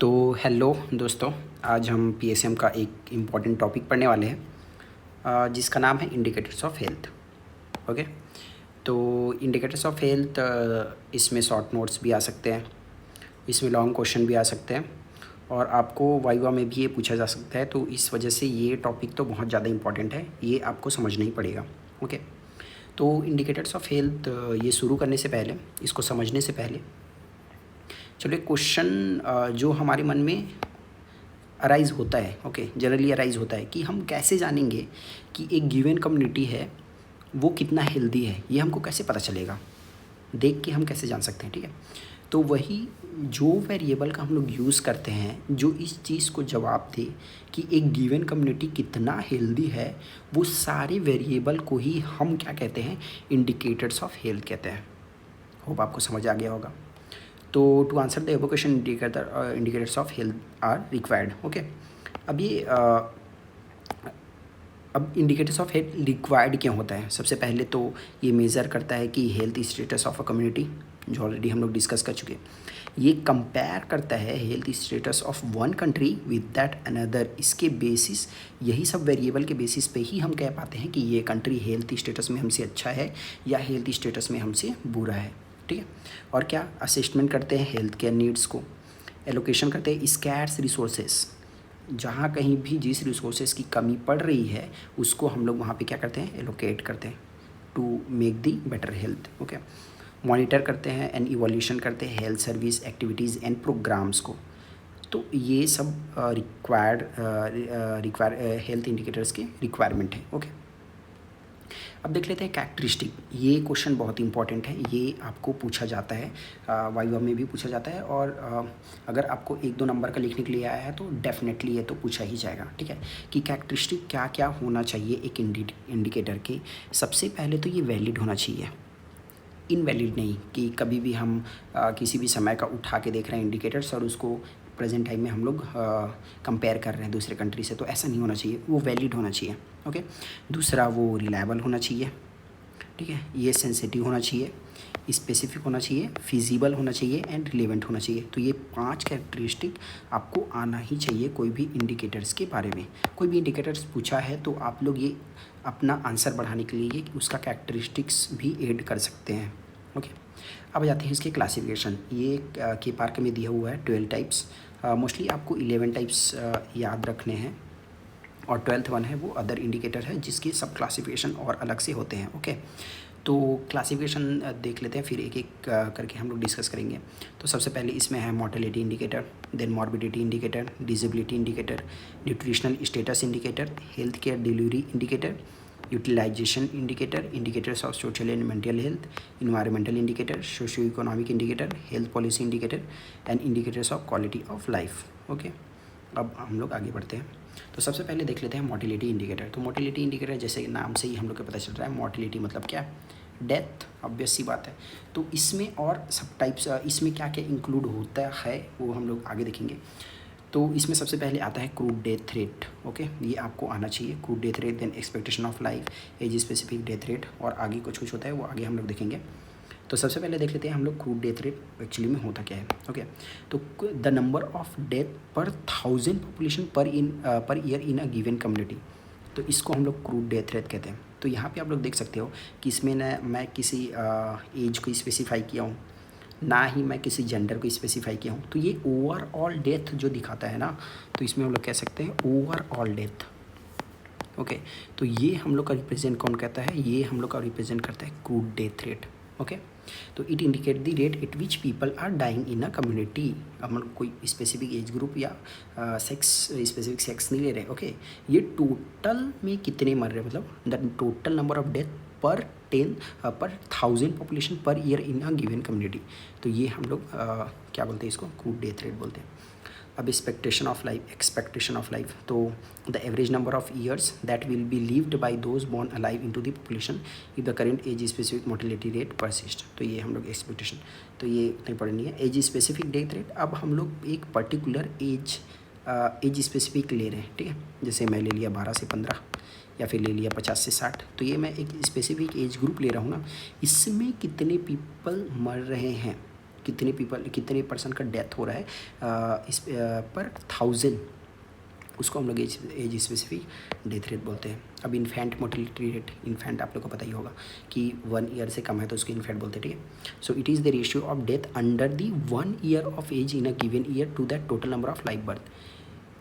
तो हेलो दोस्तों, आज हम पीएसएम का एक इम्पॉर्टेंट टॉपिक पढ़ने वाले हैं जिसका नाम है इंडिकेटर्स ऑफ हेल्थ। ओके, तो इंडिकेटर्स ऑफ हेल्थ इसमें शॉर्ट नोट्स भी आ सकते हैं, इसमें लॉन्ग क्वेश्चन भी आ सकते हैं और आपको वाइवा में भी ये पूछा जा सकता है। तो इस वजह से ये टॉपिक तो बहुत ज़्यादा इम्पॉर्टेंट है, ये आपको समझना ही पड़ेगा। ओके, तो इंडिकेटर्स ऑफ हेल्थ ये शुरू करने से पहले, इसको समझने से पहले चलो एक क्वेश्चन जो हमारे मन में अराइज़ होता है, ओके, जनरली अराइज़ होता है कि हम कैसे जानेंगे कि एक गिवन कम्युनिटी है वो कितना हेल्दी है। ये हमको कैसे पता चलेगा, देख के हम कैसे जान सकते हैं। ठीक है, तो वही जो वेरिएबल का हम लोग यूज़ करते हैं जो इस चीज़ को जवाब दे कि एक गिवन कम्युनिटी कितना हेल्दी है, वो सारे वेरिएबल को ही हम क्या कहते हैं, इंडिकेटर्स ऑफ हेल्थ कहते हैं। होप आपको समझ आ गया होगा। तो to answer the above question, indicators of health are required. Okay, अब ये अब इंडिकेटर्स ऑफ हेल्थ रिक्वायर्ड क्यों होता है। सबसे पहले तो ये मेज़र करता है कि health status of a community, जो ऑलरेडी हम लोग डिस्कस कर चुके हैं। ये कंपेयर करता है health status of one country with that another. इसके बेसिस, यही सब वेरिएबल के बेसिस पे ही हम कह पाते हैं कि ये कंट्री हेल्थ स्टेटस में हमसे अच्छा है या हेल्थ स्टेटस में हमसे बुरा है। ठीक है, और क्या असेसमेंट करते हैं हेल्थ केयर नीड्स को, एलोकेशन करते हैं स्कैर्स रिसोर्सेस, जहाँ कहीं भी जिस रिसोर्सेज की कमी पड़ रही है उसको हम लोग वहाँ पे क्या करते हैं, एलोकेट करते हैं to make the better health. Okay, monitor करते हैं एंड इवोल्यूशन करते हैं health service activities and programmes को। तो ये सब रिक्वायर हेल्थ इंडिकेटर्स के रिक्वायरमेंट है। ओके, अब देख लेते हैं कैरेक्टरिस्टिक। ये क्वेश्चन बहुत इंपॉर्टेंट है, ये आपको पूछा जाता है, वाइवा में भी पूछा जाता है और अगर आपको 1-2 नंबर का लिखने के लिए आया है तो डेफिनेटली ये तो पूछा ही जाएगा। ठीक है, कि कैरेक्टरिस्टिक क्या क्या होना चाहिए एक इंडिकेटर के। सबसे पहले तो ये वैलिड होना चाहिए, इनवैलिड नहीं कि कभी भी हम किसी भी समय का उठा के देख रहे हैं इंडिकेटर्स और उसको प्रेजेंट टाइम में हम लोग कंपेयर कर रहे हैं दूसरे कंट्री से, तो ऐसा नहीं होना चाहिए, वो वैलिड होना चाहिए। ओके, दूसरा वो रिलायबल होना चाहिए। ठीक है, ये सेंसिटिव होना चाहिए, स्पेसिफिक होना चाहिए, फिजिबल होना चाहिए एंड रिलेवेंट होना चाहिए। तो ये 5 कैरेक्टरिस्टिक आपको आना ही चाहिए कोई भी इंडिकेटर्स के बारे में। कोई भी इंडिकेटर्स पूछा है तो आप लोग ये अपना आंसर बढ़ाने के लिए उसका कैरेक्टरिस्टिक्स भी ऐड कर सकते हैं। ओके, अब जाते हैं इसके क्लासिफिकेशन। ये के पार्क में दिया हुआ है 12 टाइप्स, मोस्टली आपको 11 टाइप्स याद रखने हैं और 12th वन है वो अदर इंडिकेटर है जिसके सब क्लासिफिकेशन और अलग से होते हैं। ओके, तो क्लासिफिकेशन देख लेते हैं, फिर एक एक करके हम लोग डिस्कस करेंगे। तो सबसे पहले इसमें है mortality indicator, then morbidity indicator, disability indicator, nutritional status indicator, health care delivery indicator, utilisation indicator, indicators of social and mental health, environmental indicator, socio economic indicator, health policy indicator and indicators of quality of life. Okay, अब हम लोग आगे बढ़ते हैं। तो सबसे पहले देख लेते हैं मोर्टेलिटी इंडिकेटर। तो मोर्टेलिटी इंडिकेटर जैसे नाम से ही हम लोग को पता चल रहा है, मोर्टेलिटी मतलब क्या, डेथ, ऑब्वियस सी बात है। तो इसमें और सब टाइप्स, इसमें क्या क्या इंक्लूड होता है वो हम लोग आगे देखेंगे। तो इसमें सबसे पहले आता है क्रूड डेथ रेट। ओके, ये आपको आना चाहिए, crude death rate, then expectation of life, age specific death rate और आगे कुछ कुछ होता है वो आगे हम लोग देखेंगे। तो सबसे पहले देख लेते हैं हम लोग क्रूड डेथ रेट एक्चुअली में होता क्या है। ओके, तो द नंबर ऑफ डेथ पर 1000 population per year in a given community, तो इसको हम लोग क्रूड डेथ रेट कहते हैं। तो यहाँ पे आप लोग देख सकते हो कि इसमें न मैं किसी एज को स्पेसिफाई किया हूँ, ना ही मैं किसी जेंडर को स्पेसिफाई किया हूँ। तो ये ओवरऑल डेथ जो दिखाता है ना, तो इसमें हम लोग कह सकते हैं ओवरऑल डेथ। ओके, तो ये हम लोग का रिप्रेजेंट कौन करता है, ये हम लोग का रिप्रेजेंट करता है क्रूड डेथ रेट। ओके, तो it indicate the rate at which people are dying in a community. हम लोग कोई स्पेसिफिक एज ग्रुप या सेक्स, स्पेसिफिक सेक्स नहीं ले रहे। ओके, ये टोटल में कितने मर रहे हैं, मतलब the total number of death पर 1000 population per year in a given community. तो ये हम लोग क्या बोलते हैं, इसको क्रूड डेथ रेट बोलते हैं। अब एक्सपेक्टेशन ऑफ लाइफ, तो the average number of years that will be lived by those born alive into the population if the current age specific mortality rate persist. तो ये हम लोग एक्सपेक्टेशन, तो ये उतनी पढ़नी नहीं है। एज स्पेसिफिक डेथ रेट, अब हम लोग एक पर्टिकुलर एज स्पेसिफिक ले रहे हैं। ठीक है, जैसे मैं ले लिया 12 से 15 या फिर ले लिया 50 से 60, तो ये मैं एक स्पेसिफिक एज ग्रुप ले रहा हूँ ना, इसमें कितने पीपल मर रहे हैं कितने पर्सन का डेथ हो रहा है इस पर 1000, उसको हम लोग एज स्पेसिफिक डेथ रेट बोलते हैं। अब इन्फेंट मोर्टेलिटी रेट, इन्फेंट आप लोग को पता ही होगा कि 1 ईयर से कम है तो उसको इन्फेंट बोलते हैं, ठीक है। So it is the ratio of death under the 1 year of age in a given year to that total number of live birth.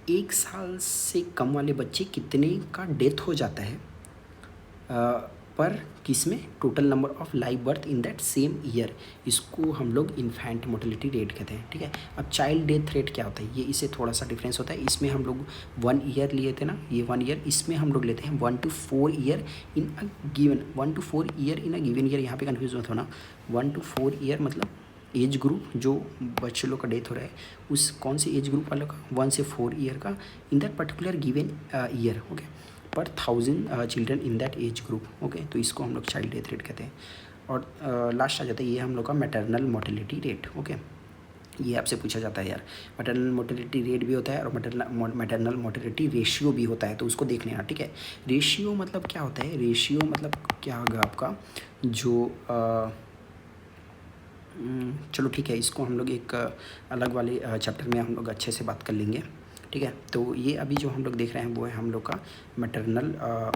1 साल से कम वाले बच्चे कितने का डेथ हो जाता है पर किसमें, total number of live birth in that same year, इसको हम लोग इन्फेंट मोर्टेलिटी रेट कहते हैं, ठीक है। अब चाइल्ड डेथ रेट क्या होता है, ये इससे थोड़ा सा डिफरेंस होता है। इसमें हम लोग 1 ईयर लिए थे ना, ये 1 ईयर, इसमें हम लोग लेते हैं 1 to 4 year in a given, 1 to 4 year in a given year. यहाँ पे कन्फ्यूज मत होना, 1 to 4 ईयर मतलब एज ग्रुप जो बच्चे लोग का डेथ हो रहा है उस कौन से एज ग्रुप वालों का, 1 से 4 ईयर का in that particular given year, okay, पर 1000 children in that age group, okay. तो इसको हम लोग चाइल्ड डेथ रेट कहते हैं। और लास्ट आ जाता है ये हम लोग का मैटरनल मोर्टेलिटी रेट, ओके। ये आपसे पूछा जाता है यार, मैटरनल मोर्टेलिटी रेट भी होता है और मैटरनल मोर्टेलिटी रेशियो भी होता है, तो उसको देख लेना, ठीक है। रेशियो मतलब क्या होता है, रेशियो मतलब क्या होगा आपका जो चलो ठीक है, इसको हम लोग एक अलग वाले चैप्टर में हम लोग अच्छे से बात कर लेंगे, ठीक है। तो ये अभी जो हम लोग देख रहे हैं वो है हम लोग का मैटरनल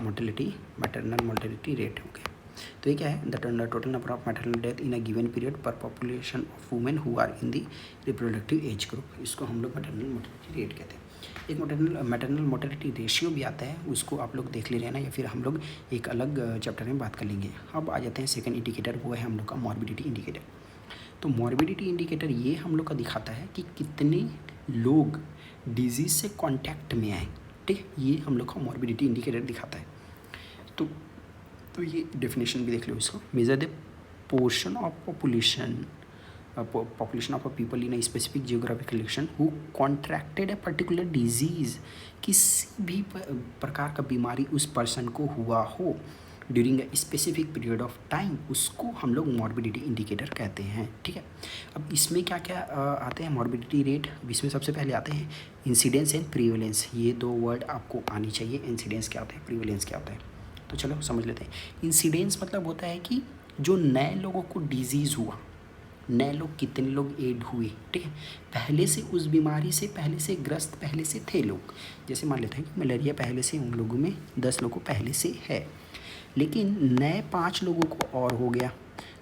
मोर्टेलिटी रेट, ओके। तो ये क्या है, the total number of maternal death in a given period per population of women who are in the reproductive age group, इसको हम लोग मैटरनल मोर्टेलिटी रेट कहते हैं। एक मैटरनल मोर्टेलिटी रेशियो भी आता है, उसको आप लोग देख ले रहे हैं ना, या फिर हम लोग एक अलग चैप्टर में बात कर लेंगे। अब आ जाते हैं सेकेंड इंडिकेटर, वो है हम लोग का मॉर्बिडिटी इंडिकेटर। तो मॉर्बिडिटी इंडिकेटर ये हम लोग का दिखाता है कि कितने लोग डिजीज़ से कांटेक्ट में आए, ठीक है, ये हम लोग का मॉर्बिडिटी इंडिकेटर दिखाता है। तो ये डेफिनेशन भी देख लो इसको, measure the portion of population of a people in a specific geographical location who contracted a particular disease, किसी भी प्रकार का बीमारी उस पर्सन को हुआ हो during a specific period of time, उसको हम लोग मॉर्बिडिटी इंडिकेटर कहते हैं, ठीक है। अब इसमें क्या क्या आते हैं मॉर्बिडिटी रेट, इसमें सबसे पहले आते हैं इंसिडेंस एंड प्रीवेलेंस। ये 2 वर्ड आपको आनी चाहिए, इंसिडेंस क्या होता है, प्रीवेलेंस क्या होता है। तो चलो समझ लेते हैं। इंसिडेंस मतलब होता है कि जो नए लोगों को डिजीज़ हुआ, नए लोग कितने लोग एड हुए, ठीक है, पहले से उस बीमारी से पहले से ग्रस्त पहले से थे लोग। जैसे मान लेते हैं कि मलेरिया पहले से उन लोगों में 10 लोगों को पहले से है, लेकिन नए 5 लोगों को और हो गया,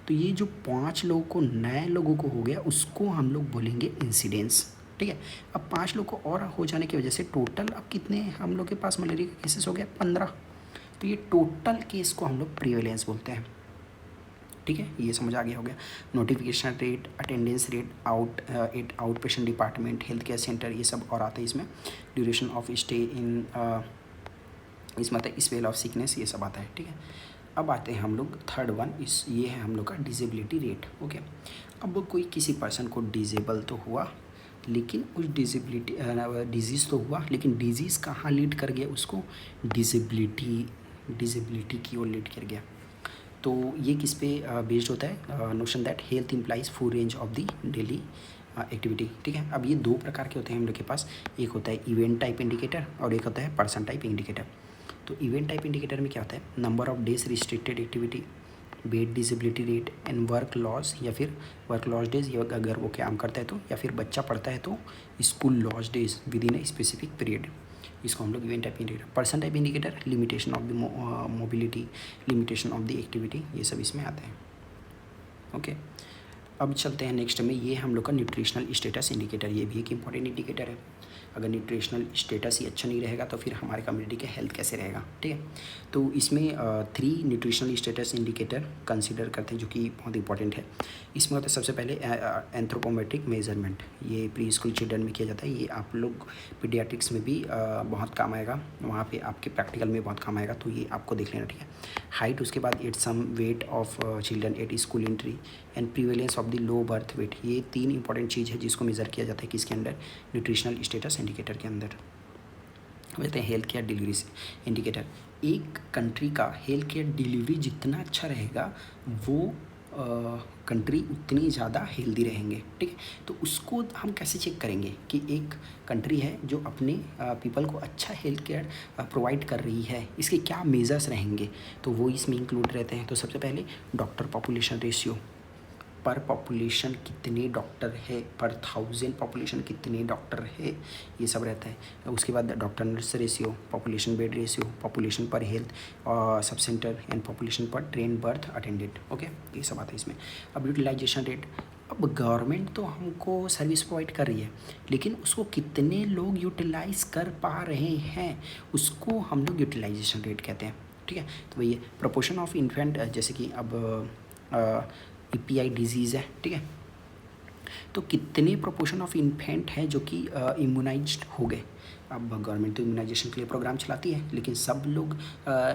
तो ये जो 5 लोगों को नए लोगों को हो गया उसको हम लोग बोलेंगे इंसिडेंस, ठीक है। अब 5 लोग को और हो जाने की वजह से टोटल अब कितने हम लोग के पास मलेरिया के केसेस हो गया 15, तो ये टोटल केस को हम लोग प्रीवेलेंस बोलते हैं, ठीक है। ये समझ आ गया हो गया। Notification rate, attendance rate, out patient department, health care centre, ये सब और आते हैं इसमें। ड्यूरेशन ऑफ स्टे इन इसमें आता है स्पेल ऑफ सिकनेस, ये सब आता है, ठीक है। अब आते हैं हम लोग थर्ड वन, ये है हम लोग का डिसेबिलिटी रेट, ओके। अब कोई किसी पर्सन को डिसेबल तो हुआ, लेकिन उस डिजीज़ तो हुआ, लेकिन डिजीज़ कहाँ लीड कर गया उसको, डिसेबिलिटी की ओर लीड कर गया। तो ये किस पे बेस्ड होता है, notion that health implies full range of the daily activity, ठीक है। अब ये 2 प्रकार के होते हैं हम लोग के पास, एक होता है इवेंट टाइप इंडिकेटर और एक होता है पर्सन टाइप इंडिकेटर। तो इवेंट टाइप इंडिकेटर में क्या होता है, number of days restricted activity, bed disability rate and work loss, या फिर वर्क लॉस डेज अगर वो काम करता है तो, या फिर बच्चा पढ़ता है तो school loss days with in a specific period, इसको हम लोग event type indicator. Person type indicator limitation of the mobility, limitation of the activity, ये सब इसमें आते हैं, ओके। अब चलते हैं नेक्स्ट में, ये हम लोग का न्यूट्रिशनल स्टेटस इंडिकेटर, ये भी एक इंपॉर्टेंट इंडिकेटर है। अगर न्यूट्रिशनल स्टेटस ही अच्छा नहीं रहेगा तो फिर हमारे कम्युनिटी का हेल्थ कैसे रहेगा, ठीक है। तो इसमें 3 न्यूट्रिशनल स्टेटस इंडिकेटर कंसीडर करते हैं जो कि बहुत इंपॉर्टेंट है। इसमें होता है सबसे पहले एंथ्रोपोमेट्रिक मेजरमेंट, ये प्री स्कूल चिल्ड्रन में किया जाता है, ये आप लोग पीडियाट्रिक्स में भी बहुत काम आएगा, वहाँ पे आपके प्रैक्टिकल में बहुत काम आएगा, तो ये आपको देख लेना, ठीक है। हाइट, उसके बाद at some weight of children at school entry and prevalence of the low birth weight, ये 3 इंपॉर्टेंट चीज़ है जिसको मेज़र किया जाता है किसके अंदर, न्यूट्रिशनल स्टेटस इंडिकेटर के अंदर। बोलते हैं हेल्थ केयर डिलीवरी इंडिकेटर, एक कंट्री का हेल्थ केयर डिलीवरी जितना अच्छा रहेगा वो कंट्री उतनी ज़्यादा हेल्दी रहेंगे, ठीक है। तो उसको हम कैसे चेक करेंगे कि एक कंट्री है जो अपने पीपल को अच्छा हेल्थ केयर प्रोवाइड कर रही है, इसके क्या मेजर्स रहेंगे, तो वो इसमें इंक्लूड रहते हैं। तो सबसे पहले डॉक्टर पॉपुलेशन रेशियो, पर पॉपुलेशन कितने डॉक्टर है, पर 1000 पॉपुलेशन कितने डॉक्टर है, ये सब रहता है। उसके बाद doctor nurse ratio, population bed ratio, population per health sub centre and population per train birth attended. Okay, ये सब आता है इसमें। अब यूटिलाइजेशन रेट, अब गवर्नमेंट तो हमको सर्विस प्रोवाइड कर रही है, लेकिन उसको कितने लोग यूटिलाइज कर पा रहे हैं उसको हम लोग यूटिलाइजेशन रेट कहते हैं। ठीक है, तो वही प्रोपोर्शन ऑफ इन्फेंट, जैसे कि अब EPI डिजीज़ है, ठीक है, तो कितने प्रोपोर्शन ऑफ इन्फेंट है जो कि इम्यूनाइज्ड हो गए। अब गवर्नमेंट तो इम्यूनाइजेशन के लिए प्रोग्राम चलाती है, लेकिन सब लोग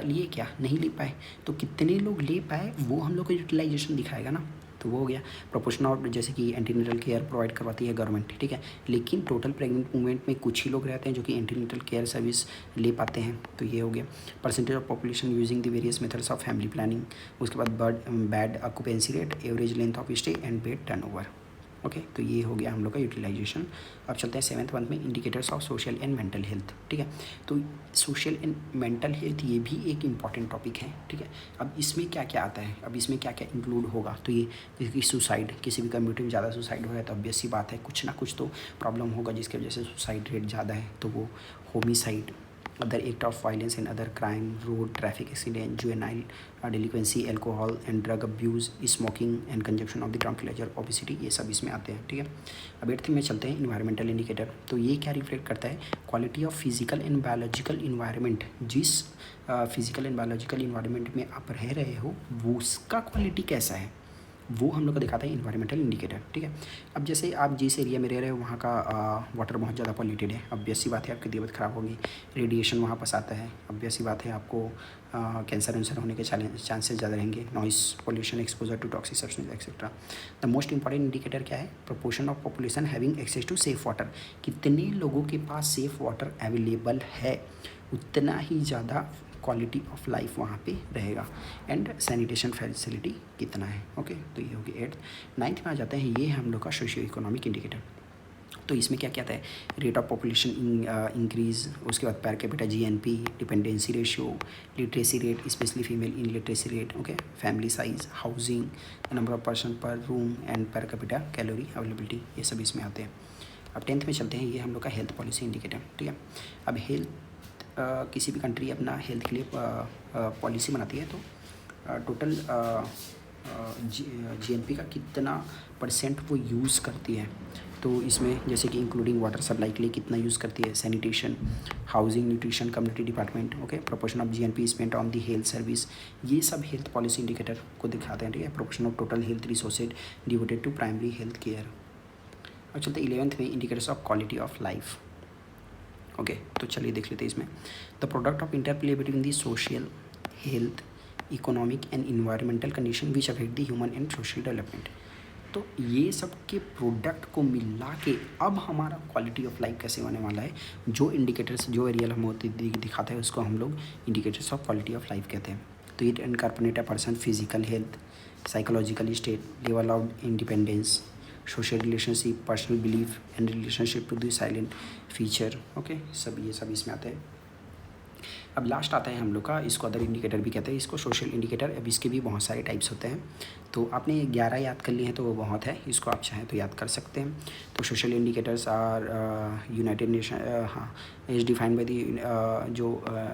लिए क्या, नहीं ले पाए, तो कितने लोग ले पाए वो हम लोग को यूटिलाइजेशन दिखाएगा ना। तो वो हो गया प्रोपोर्शन ऑफ, जैसे कि एंटीनेटल केयर प्रोवाइड करवाती है गवर्नमेंट, ठीक है, लेकिन टोटल प्रेग्नेंट वूमेंट में कुछ ही लोग रहते हैं जो कि एंटीनेटल केयर सर्विस ले पाते हैं, तो ये हो गया। Percentage of population using the various methods of family planning, उसके बाद bad occupancy rate, average length of stay and bed turnover. Okay, तो ये हो गया हम लोग का यूटिलाइजेशन। अब चलते हैं 7th मंथ में, indicators of social and mental health. ठीक है, तो सोशल एंड मेंटल हेल्थ ये भी एक इम्पॉर्टेंट टॉपिक है। ठीक है, अब इसमें क्या क्या आता है, अब इसमें क्या क्या इंक्लूड होगा, तो ये जैसे कि सुसाइड, किसी भी कम्युनिटी में ज़्यादा सुसाइड हो रहा है तो ऑब्वियस सी बात है कुछ ना कुछ तो प्रॉब्लम होगा जिसकी वजह से सुसाइड रेट ज़्यादा है, तो वो homicide, other act of violence and other crime, road traffic accident, juvenile delinquency, alcohol and drug abuse, smoking and consumption of the ground pleasure, obesity, ये सब इसमें आते हैं। ठीक है, अब 8th में चलते हैं, इन्वायरमेंटल इंडिकेटर। तो ये क्या रिफ्लेक्ट करता है, quality of physical and biological environment, जिस फिजिकल एंड बायोलॉजिकल इन्वायरमेंट में आप रह रहे हो वो उसका क्वालिटी कैसा है, वो हम लोग को दिखाता है इन्वायरमेंटल इंडिकेटर। ठीक है, अब जैसे आप जिस एरिया में रह रहे हो वहाँ का वाटर बहुत ज़्यादा पॉल्यूटेड है, ऑब्वियस सी बात है आपकी तबीयत ख़राब होगी, रेडिएशन वहाँ पास आता है, ऑब्वियस सी बात है आपको कैंसर वैंसर होने के चांसेस ज़्यादा रहेंगे, noise pollution, exposure to toxic substance etcetera. The most important indicator क्या है, proportion of population having access to safe water, कितने लोगों के पास सेफ वाटर अवेलेबल है उतना ही ज़्यादा क्वालिटी ऑफ लाइफ वहाँ पे रहेगा, एंड सैनिटेशन फैसिलिटी कितना है। ओके, तो ये हो गया 8th। 9th में आ जाते हैं, ये हम लोग का सोशियो इकोनॉमिक इंडिकेटर। तो इसमें क्या क्या आता है, रेट ऑफ पॉपुलेशन इंक्रीज़, उसके बाद per capita GNP, dependency ratio, literacy rate specially female in literacy rate, okay, family size, housing, number of person per room and per capita calorie availability, ये सब इसमें आते हैं। अब 10th में चलते हैं, ये हम लोग का हेल्थ पॉलिसी इंडिकेटर। ठीक है, अब हेल्थ किसी भी कंट्री अपना हेल्थ के लिए पॉलिसी बनाती है, तो टोटल GNP का कितना % वो यूज़ करती है, तो इसमें जैसे कि इंक्लूडिंग वाटर सप्लाई के लिए कितना यूज़ करती है, sanitation, housing, nutrition, community department, okay, proportion of GNP spent on the health service, ये सब हेल्थ पॉलिसी इंडिकेटर को दिखाते हैं। ठीक है, proportion of total health resources devoted to primary health care. अब चलते 11th में, indicators of quality of life. Okay, तो चलिए देख लेते हैं इसमें, the product of interplay between the social, health, economic and environmental condition which affect the human and social development. तो ये सब के प्रोडक्ट को मिला के अब हमारा क्वालिटी ऑफ लाइफ कैसे होने वाला है, जो इंडिकेटर्स, जो एरियल हम होते दिखाता है उसको हम लोग indicators of quality of life कहते हैं। तो it incorporate a person physical health, psychological state, level of independence, social relationship, personal belief and relationship to the silent feature. Okay, सब ये सब इसमें आते हैं। अब लास्ट आता है हम लोग का, इसको अदर इंडिकेटर भी कहते हैं, इसको सोशल इंडिकेटर। अब इसके भी बहुत सारे टाइप्स होते हैं, तो आपने 11 याद कर लिए हैं तो वो बहुत है, इसको आप चाहें तो याद कर सकते हैं। तो social indicators are United Nation, हाँ, इज डिफाइंड बाय दी, जो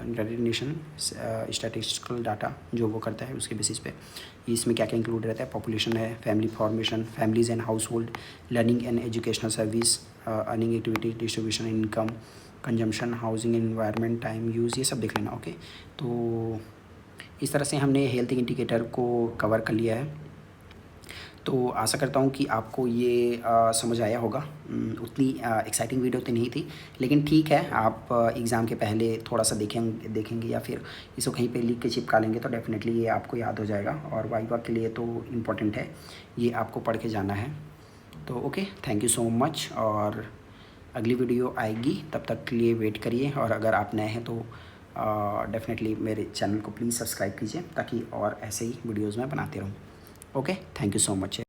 यूनाइटेड नेशन स्टैटिस्टिकल डाटा जो वो करता है उसके बेसिस पे इसमें क्या क्या इंक्लूड रहता है, पॉपुलेशन है, family formation, families and house hold, learning and educational service, earning activity, distribution income, consumption, housing, environment, time use, ये सब देख लेना। ओके, तो इस तरह से हमने हेल्थ इंडिकेटर को कवर कर लिया है। तो आशा करता हूँ कि आपको ये समझ आया होगा। उतनी एक्साइटिंग वीडियो तो नहीं थी, लेकिन ठीक है, आप एग्ज़ाम के पहले थोड़ा सा देखेंगे या फिर इसको कहीं पे लिख के चिपका लेंगे तो डेफिनेटली ये आपको याद हो जाएगा, और वाइवा के लिए तो इम्पोर्टेंट है, ये आपको पढ़ के जाना है। तो okay, thank you so much, और अगली वीडियो आएगी, तब तक के लिए वेट करिए, और अगर आप नए हैं तो डेफिनेटली मेरे चैनल को प्लीज़ सब्सक्राइब कीजिए ताकि और ऐसे ही वीडियोज़ मैं बनाते रहूँ। Okay, thank you so much.